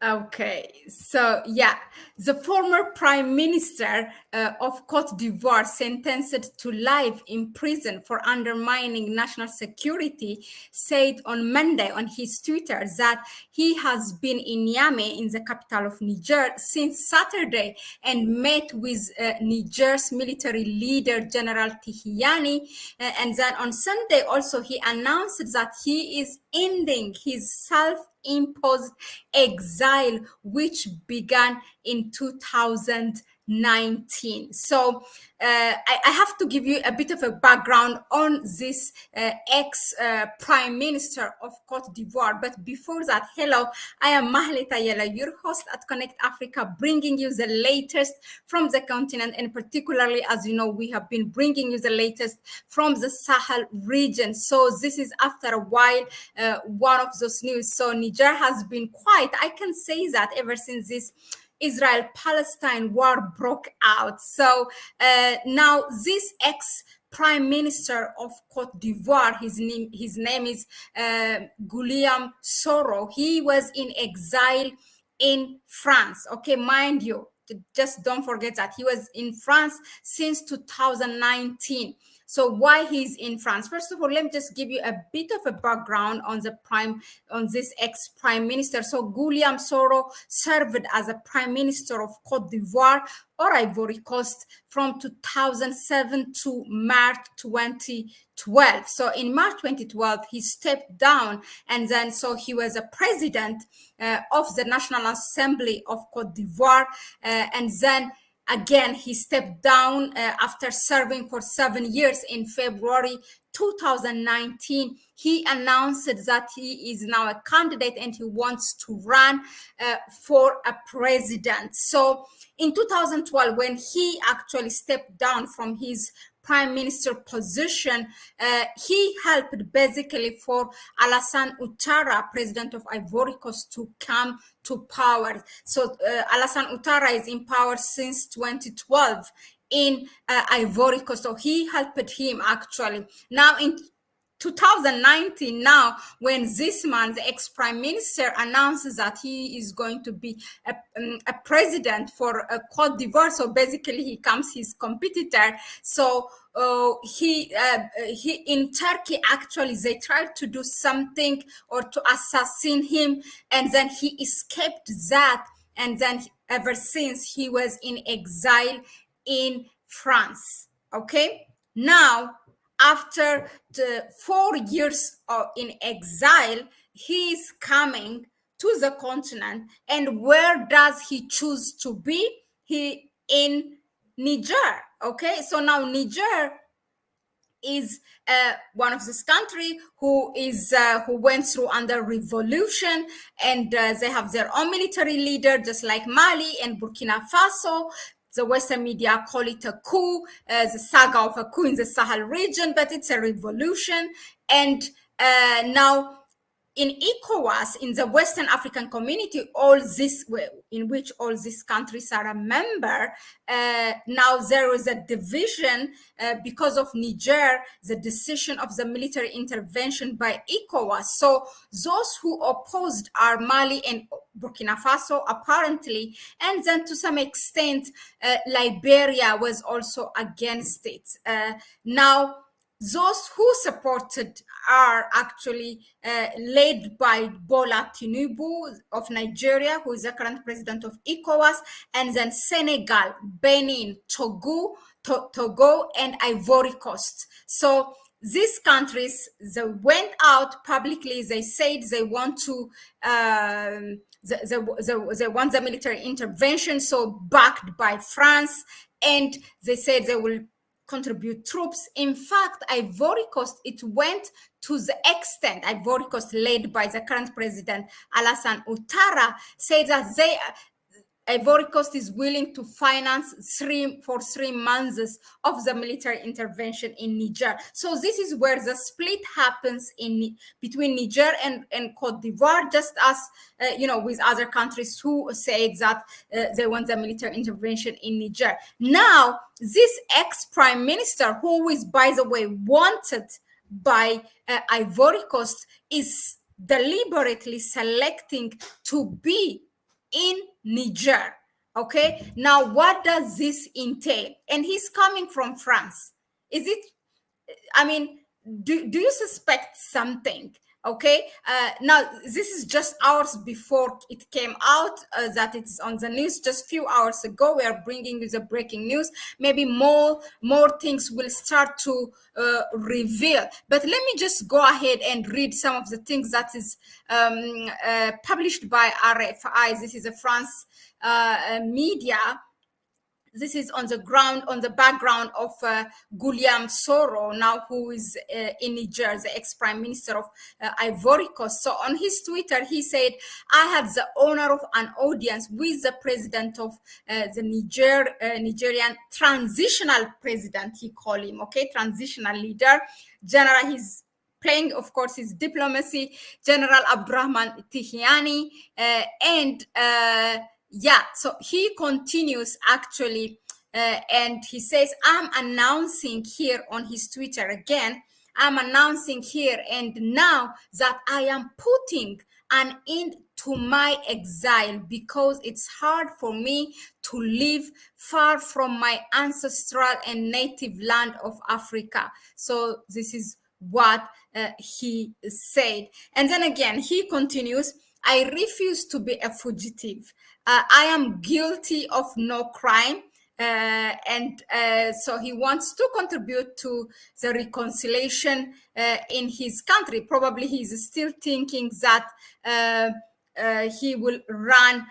Okay, so yeah, the former prime minister of Cote d'Ivoire, sentenced to life in prison for undermining national security, said on Monday on his Twitter that he has been in Niamey, in the capital of Niger, since Saturday and met with Niger's military leader, General Tihiani. And then on Sunday, also, he announced that he is ending his self-imposed exile, which began in 2019. So I have to give you a bit of a background on this ex-prime minister of Cote d'Ivoire. But before that, hello, I am Mahlet Ayele, your host at Connect Africa, bringing you the latest from the continent, and particularly, as you know, we have been bringing you the latest from the Sahel region. So this is after a while one of those news. So Niger has been quiet, I can say that, ever since this Israel-Palestine war broke out. So now this Prime Minister of Cote d'Ivoire, his name is Guillaume Soro. He was in exile in France. Okay, mind you, just don't forget that he was in France since 2019. So why he's in France? First of all, let me just give you a bit of a background on this ex-prime minister. So Guillaume Soro served as a prime minister of Cote d'Ivoire or Ivory Coast from 2007 to March 2012. So in March 2012, he stepped down, and then so he was a president of the National Assembly of Cote d'Ivoire, and then again, he stepped down after serving for 7 years. In February 2019, he announced that he is now a candidate and he wants to run for a president. So in 2012, when he actually stepped down from his prime minister position, he helped basically for Alassane Ouattara, president of Ivory Coast, to come to power. So Alassane Ouattara is in power since 2012 in Ivory Coast. So he helped him actually. Now in 2019, now when this man, the ex-prime minister, announces that he is going to be a president for Cote d'Ivoire, so basically he comes his competitor. So he in Turkey, actually they tried to do something or to assassinate him, and then he escaped that, and then ever since he was in exile in France. Okay, now after the 4 years in exile, he is coming to the continent. And where does he choose to be? He in Niger. Okay, so now Niger is one of this country who went through under revolution, and they have their own military leader, just like Mali and Burkina Faso. The Western media call it a coup, the saga of a coup in the Sahel region, but it's a revolution. And now in ECOWAS, in the Western African community, in which all these countries are a member, now there is a division because of Niger, the decision of the military intervention by ECOWAS. So those who opposed are Mali and Burkina Faso, apparently, and then to some extent, Liberia was also against it. Now, those who supported are actually led by Bola Tinubu of Nigeria, who is the current president of ECOWAS, and then Senegal, Benin, Togo, and Ivory Coast. So these countries, they went out publicly. They said they want to they want the military intervention, so backed by France, and they said they will contribute troops. In fact, Ivory Coast, it went to the extent, Ivory Coast, led by the current president, Alassane Ouattara, said that Ivory Coast is willing to finance 3 months of the military intervention in Niger. So this is where the split happens between Niger and Cote d'Ivoire, just as with other countries who say that they want the military intervention in Niger. Now, this ex-prime minister, who is, by the way, wanted by Ivory Coast, is deliberately selecting to be in Niger. Okay, now what does this entail? And he's coming from France. Is it, I mean, do you suspect something? Okay, now this is just hours before it came out that it's on the news. Just few hours ago, we are bringing you the breaking news. Maybe more things will start to reveal. But let me just go ahead and read some of the things that is published by RFI. This is a France media. This is on the background of Guillaume Soro, now who is in Niger, the ex-prime minister of Ivory Coast. So on his Twitter, he said, I had the honor of an audience with the president of the Nigerian transitional president, he called him, okay, transitional leader. General, he's playing, of course, his diplomacy, General Abdurrahman Tihiani, and yeah, so he continues actually, and he says, I'm announcing here on his Twitter again, I'm announcing here and now that I am putting an end to my exile because it's hard for me to live far from my ancestral and native land of Africa. So this is what he said. And then again, he continues, I refuse to be a fugitive. I am guilty of no crime. And so he wants to contribute to the reconciliation in his country. Probably he's still thinking that he will run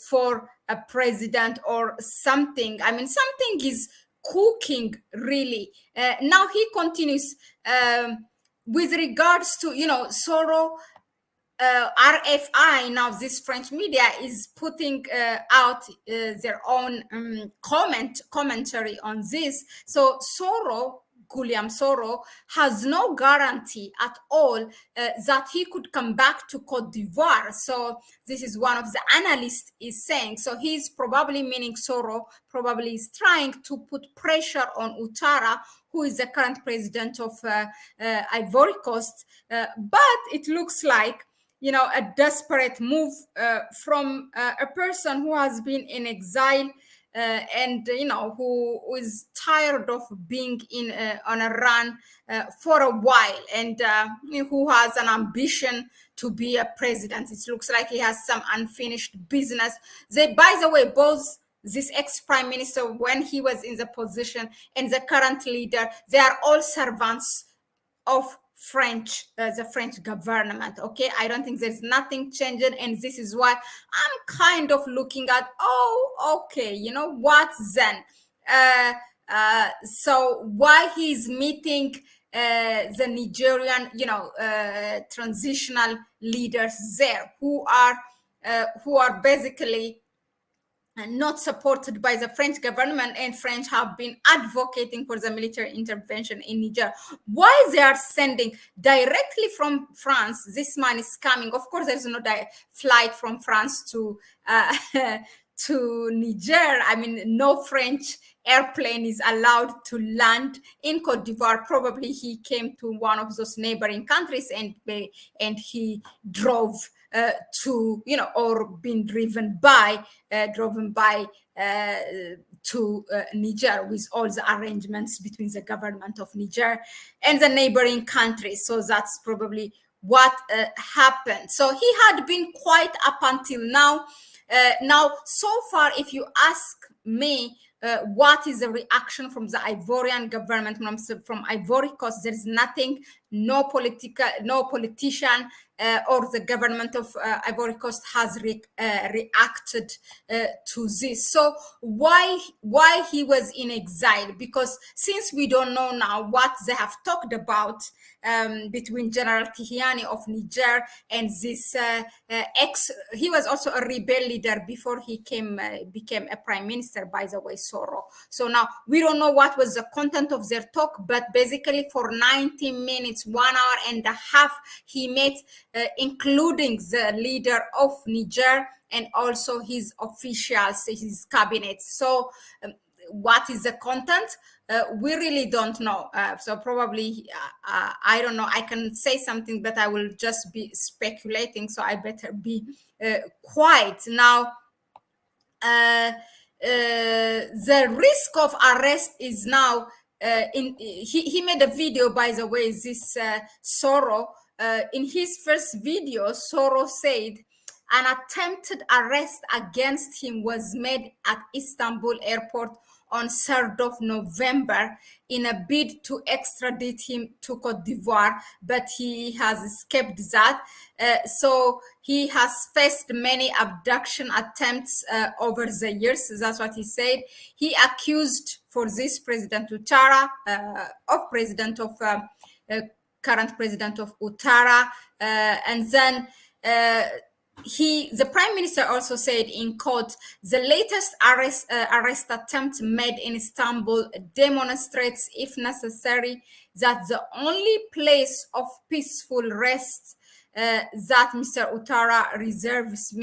for a president or something. I mean, something is cooking, really. Now he continues with regards to, Soro. RFI, now this French media is putting out their own commentary on this. So Guillaume Soro has no guarantee at all that he could come back to Cote d'Ivoire. So this is one of the analysts is saying. So he's probably, meaning Soro, probably is trying to put pressure on Ouattara, who is the current president of Ivory Coast. But it looks like, a desperate move from a person who has been in exile and, who is tired of being on a run for a while, and who has an ambition to be a president. It looks like he has some unfinished business. By the way, both this ex-prime minister, when he was in the position, and the current leader, they are all servants of the French government. Okay, I don't think there's nothing changing, and this is why I'm kind of looking at, okay, what then? So why he's meeting the Nigerian, transitional leaders there, who are basically not supported by the French government, and French have been advocating for the military intervention in Niger. Why they are sending directly from France? This man is coming. Of course, there's no flight from France to to Niger. I mean, no French airplane is allowed to land in Cote d'Ivoire. Probably he came to one of those neighboring countries and he drove to, or been driven by to Niger, with all the arrangements between the government of Niger and the neighboring countries. So that's probably what happened. So he had been quiet up until now. Now, so far, if you ask me, what is the reaction from the Ivorian government, from Ivory Coast? There is nothing, no politician or the government of Ivory Coast has reacted to this. So why he was in exile? Because since we don't know now what they have talked about between General Tihiani of Niger and this he was also a rebel leader before he became a prime minister, by the way, Soro. So now we don't know what was the content of their talk, but basically for 90 minutes, 1 hour and a half, he met, including the leader of Niger and also his officials, his cabinet. So what is the content? We really don't know. So probably, I don't know. I can say something, but I will just be speculating. So I better be quiet now. The risk of arrest is now he made a video, by the way, this Soro. In his first video, Soro said an attempted arrest against him was made at Istanbul airport on 3rd of November in a bid to extradite him to Cote d'Ivoire, but he has escaped that. So he has faced many abduction attempts over the years. That's what he said. He accused for this President Ouattara of president of current president of Ouattara, and then. The prime minister also said in court, the latest arrest attempt made in Istanbul demonstrates, if necessary, that the only place of peaceful rest that Mr. Ouattara reserves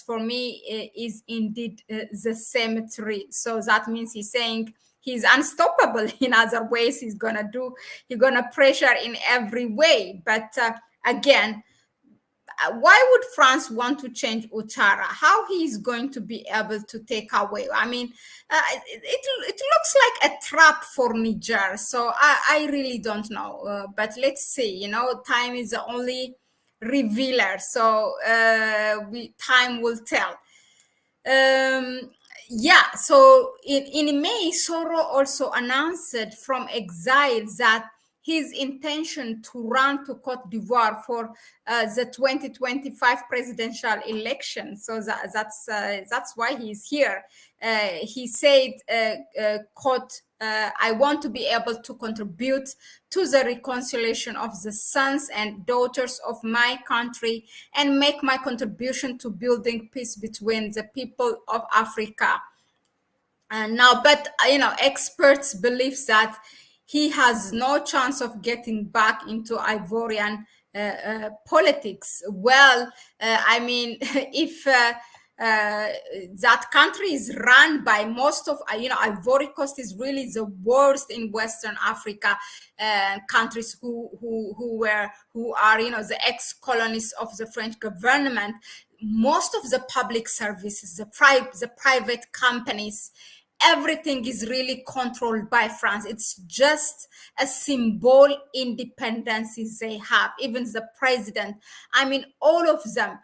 for me is indeed the cemetery. So that means he's saying he's unstoppable. In other ways, he's gonna pressure in every way. But again, why would France want to change Ouattara? How he is going to be able to take away? I mean, it looks like a trap for Niger. So I really don't know. But let's see. You know, time is the only revealer. So time will tell. Yeah. So in May, Soro also announced from exile that his intention to run to Cote d'Ivoire for the 2025 presidential election. So that's why he's here. He said, quote, I want to be able to contribute to the reconciliation of the sons and daughters of my country and make my contribution to building peace between the people of Africa. And now, but experts believe that he has no chance of getting back into Ivorian politics. Well, I mean, if that country is run by most of, Ivory Coast is really the worst in Western Africa, countries who are, the ex-colonies of the French government. Most of the public services, the private companies, everything is really controlled by France. It's just a symbol independence they have, even the president. I mean, all of them.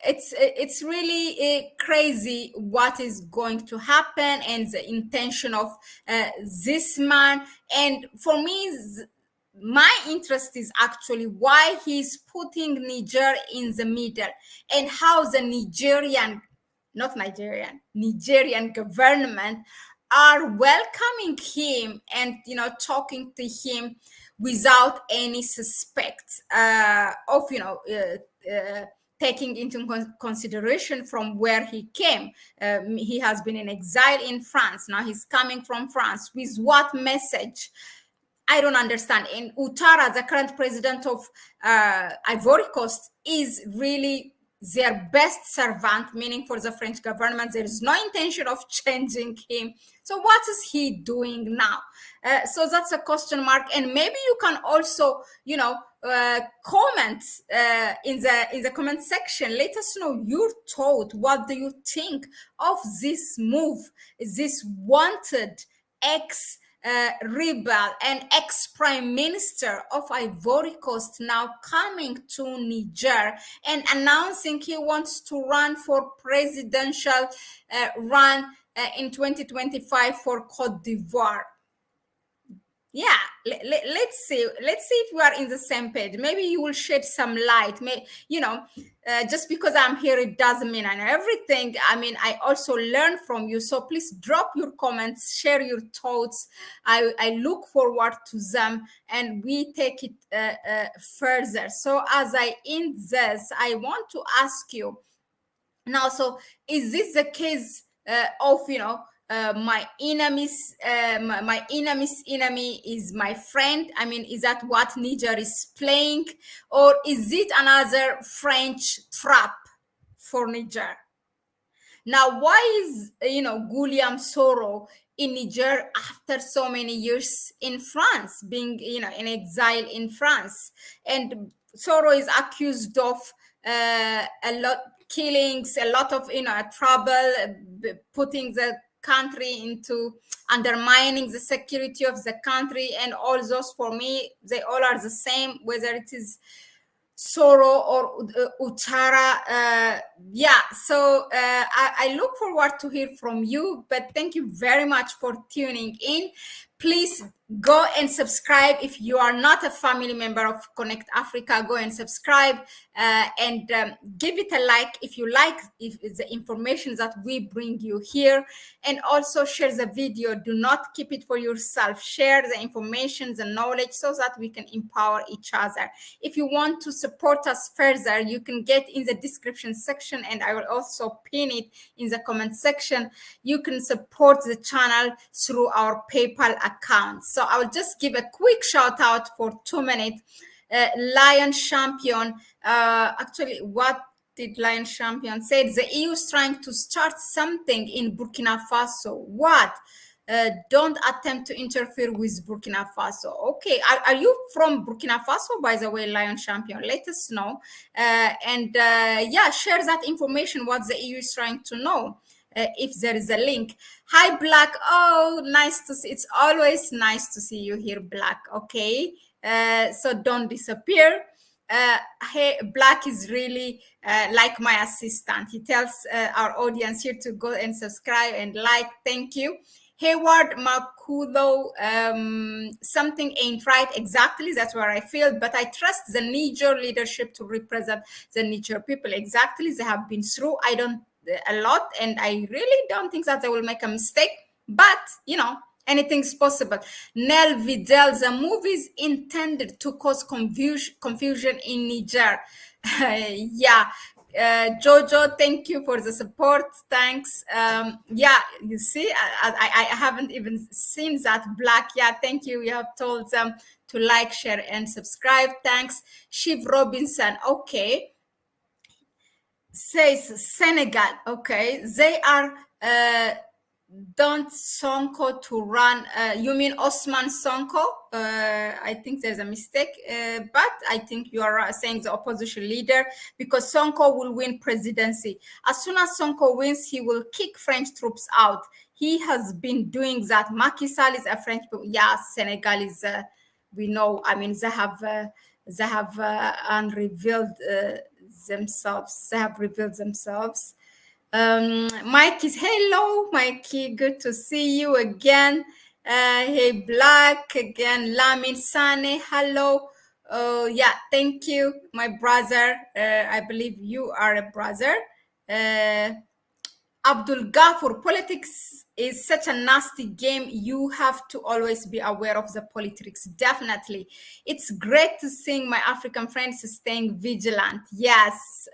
It's really crazy what is going to happen and the intention of this man. And for me, my interest is actually why he's putting Niger in the middle and how the Nigerian government are welcoming him and talking to him without any suspect of taking into consideration from where he came. He has been in exile in France. Now he's coming from France. With what message? I don't understand. And Ouattara, the current president of Ivory Coast, is really their best servant, meaning for the French government. There is no intention of changing him. So what is he doing now? So that's a question mark. And maybe you can also, comment in the comment section. Let us know your thought. What do you think of this move? This wanted rebel and ex-prime minister of Ivory Coast now coming to Niger and announcing he wants to run for presidential run in 2025 for Cote d'Ivoire. Yeah, let's see if we are in the same page. Maybe you will shed some light. Just because I'm here, it doesn't mean I know everything. I mean, I also learn from you. So please drop your comments, share your thoughts. I look forward to them, and we take it further. So as I end this, I want to ask you now. So is this the case of my enemy's enemy is my friend? I mean, is that what Niger is playing, or is it another French trap for Niger? Now, why is Guillaume Soro in Niger after so many years in France, being in exile in France? And Soro is accused of a lot killings, a lot of trouble, putting the country into undermining the security of the country, and all those, for me, they all are the same, whether it is Soro or Utara. Yeah, so I look forward to hear from you, but thank you very much for tuning in. Please go and subscribe. If you are not a family member of Connect Africa, go and subscribe, and give it a like if you like the information that we bring you here, and also share the video. Do not keep it for yourself. Share the information, the knowledge, so that we can empower each other. If you want to support us further, you can get in the description section, and I will also pin it in the comment section. You can support the channel through our PayPal account. So I will just give a quick shout out for 2 minutes. Lion Champion, actually, what did Lion Champion say? The EU is trying to start something in Burkina Faso. What? Don't attempt to interfere with Burkina Faso. Okay, are you from Burkina Faso, by the way, Lion Champion? Let us know. Yeah, share that information, what the EU is trying to know. If there is a link. Hi, Black. Oh, nice to see. It's always nice to see you here, Black. Okay, so don't disappear. Hey, Black is really like my assistant. He tells our audience here to go and subscribe and like. Thank you. Hayward Makudo, something ain't right exactly. That's where I feel, but I trust the Niger leadership to represent the Niger people. Exactly, they have been through a lot, and I really don't think that they will make a mistake. But anything's possible. Nel Vidal, the movie is intended to cause confusion in Niger. Yeah. Jojo, thank you for the support. Thanks. Yeah, you see, I haven't even seen that. Black. Yeah, thank you. You have told them to like, share, and subscribe. Thanks. Shiv Robinson. Okay. Says Senegal. Okay. They are don't Sonko to run. You mean Osman Sonko? I think there's a mistake, but I think you are saying the opposition leader, because Sonko will win presidency. As soon as Sonko wins, he will kick French troops out. He has been doing that. Macky Sall is a French. Yeah, Senegal is. We know. I mean, they have unrevealed themselves. They have revealed themselves. Mike is hello, Mikey. Good to see you again. Hey, Black again. Lamin Sane, hello. Oh, yeah, thank you, my brother. I believe you are a brother. Abdul Ghafur, politics is such a nasty game. You have to always be aware of the politics. Definitely. It's great to see my African friends staying vigilant. Yes,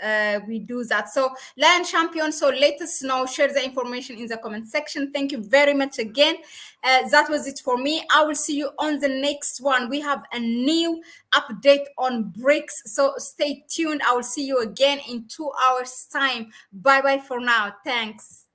we do that. So, Lion Champion, so let us know. Share the information in the comment section. Thank you very much again. That was it for me. I will see you on the next one. We have a new update on BRICS. So, stay tuned. I will see you again in 2 hours' time. Bye-bye for now. Thanks.